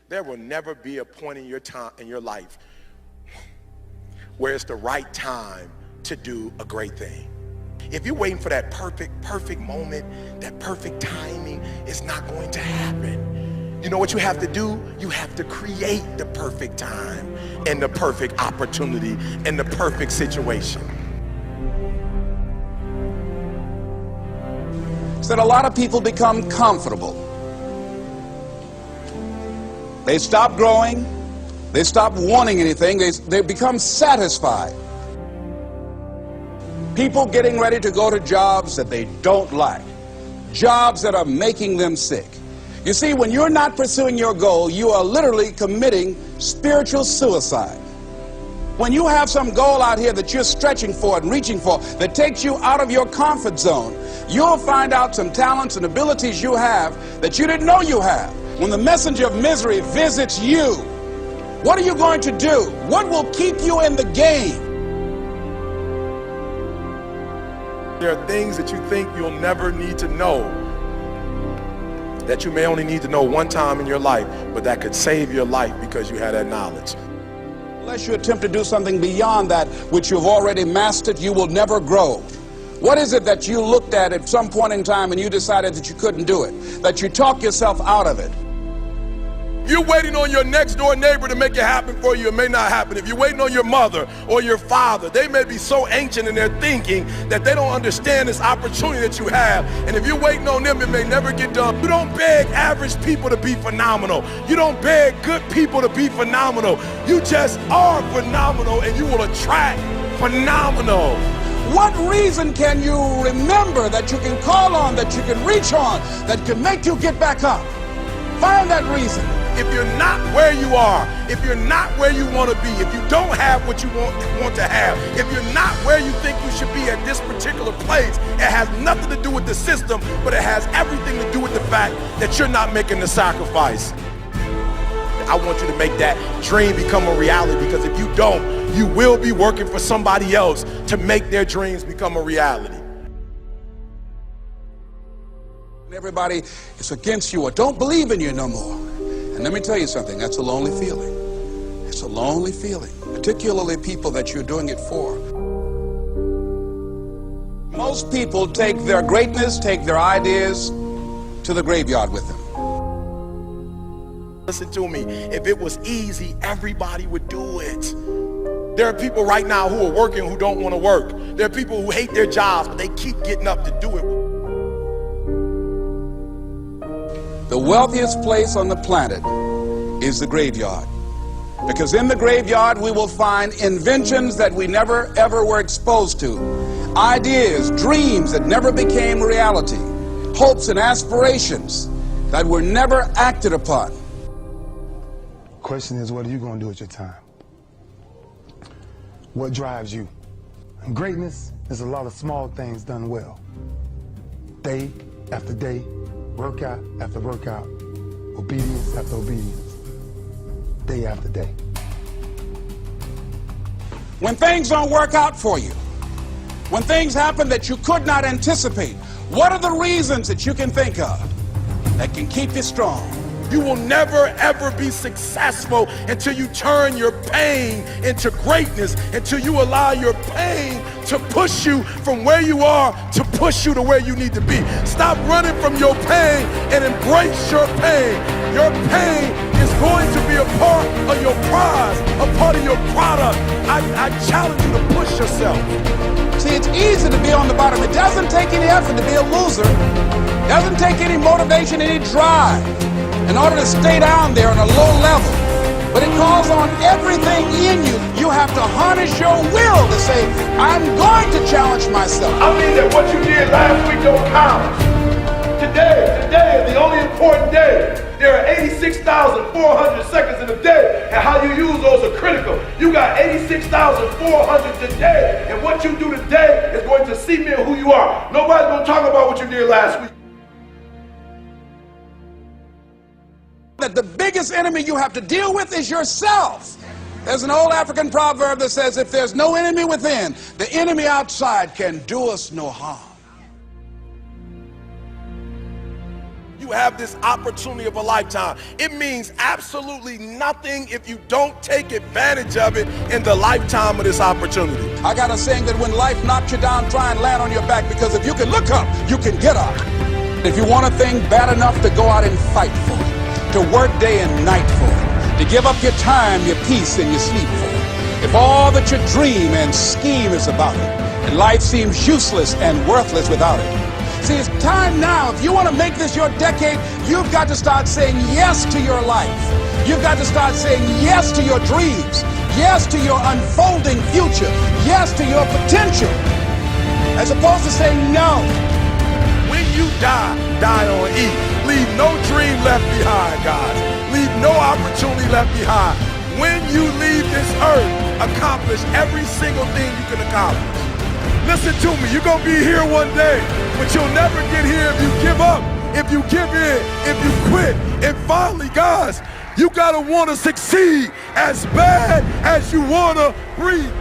There will never be a point in your time in your life where it's the right time to do a great thing. If you're waiting for that perfect moment, that perfect timing, it's not going to happen. You know what you have to do? You have to create the perfect time and the perfect opportunity and the perfect situation. So that a lot of people become comfortable. They stop growing. They stop wanting anything. They become satisfied. People getting ready to go to jobs that they don't like. Jobs that are making them sick. You see, when you're not pursuing your goal, you are literally committing spiritual suicide. When you have some goal out here that you're stretching for and reaching for that takes you out of your comfort zone, you'll find out some talents and abilities you have that you didn't know you have. When the messenger of misery visits you, what are you going to do? What will keep you in the game? There are things that you think you'll never need to know, that you may only need to know one time in your life, but that could save your life because you had that knowledge. Unless you attempt to do something beyond that which you've already mastered, you will never grow. What is it that you looked at some point in time and you decided that you couldn't do it, that you talked yourself out of it? You're waiting on your next door neighbor to make it happen for you. It may not happen. If you're waiting on your mother or your father, they may be so ancient in their thinking that they don't understand this opportunity that you have. And if you're waiting on them, it may never get done. You don't beg average people to be phenomenal. You don't beg good people to be phenomenal. You just are phenomenal, and you will attract phenomenal. What reason can you remember that you can call on, that you can reach on, that can make you get back up? Find that reason. If you're not where you are, if you're not where you want to be, if you don't have what you want to have, if you're not where you think you should be at this particular place, it has nothing to do with the system, but it has everything to do with the fact that you're not making the sacrifice. I want you to make that dream become a reality, because if you don't, you will be working for somebody else to make their dreams become a reality. Everybody is against you or don't believe in you no more. And let me tell you something, that's a lonely feeling. It's a lonely feeling, particularly people that you're doing it for. Most people take their greatness, take their ideas to the graveyard with them. Listen to me, if it was easy, everybody would do it. There are people right now who are working who don't want to work. There are people who hate their jobs, but they keep getting up to do it. The wealthiest place on the planet is the graveyard. Because in the graveyard we will find inventions that we never ever were exposed to. Ideas, dreams that never became reality. Hopes and aspirations that were never acted upon. Question is, what are you going to do with your time? What drives you? And greatness is a lot of small things done well. Day after day, workout after workout, obedience after obedience, day after day. When things don't work out for you, when things happen that you could not anticipate, what are the reasons that you can think of that can keep you strong? You will never ever be successful until you turn your pain into greatness, until you allow your pain to push you from where you are to push you to where you need to be. Stop running from your pain and embrace your pain. Your pain is going to be a part of your prize, a part of your product. I challenge you to push yourself. See, it's easy to be on the bottom. It doesn't take any effort to be a loser. It doesn't take any motivation, any drive in order to stay down there on a low level. But it calls on everything in you. You have to harness your will to say, I'm going to challenge myself. I mean that what you did last week don't count. Today is the only important day. There are 86,400 seconds in a day, and how you use those are critical. You got 86,400 today, and what you do today is going to cement who you are. Nobody's going to talk about what you did last week. That the biggest enemy you have to deal with is yourself. There's an old African proverb that says, if there's no enemy within, the enemy outside can do us no harm. You you have this opportunity of a lifetime. It means absolutely nothing if you don't take advantage of it in the lifetime of this opportunity. I got a saying that when life knocks you down, try and land on your back, because if you can look up, you can get up. If you want a thing bad enough to go out and fight for it, to work day and night for it, to give up your time, your peace, and your sleep for it, if all that you dream and scheme is about it, and life seems useless and worthless without it. See, it's time now. If you want to make this your decade, you've got to start saying yes to your life. You've got to start saying yes to your dreams, yes to your unfolding future, yes to your potential, as opposed to saying no. When you die, die on E. Leave no dream left behind, guys. Leave no opportunity left behind. When you leave this earth, accomplish every single thing you can accomplish. Listen to me, you're gonna be here one day, but you'll never get here if you give up, if you give in, if you quit. And finally, guys, you gotta wanna succeed as bad as you wanna breathe.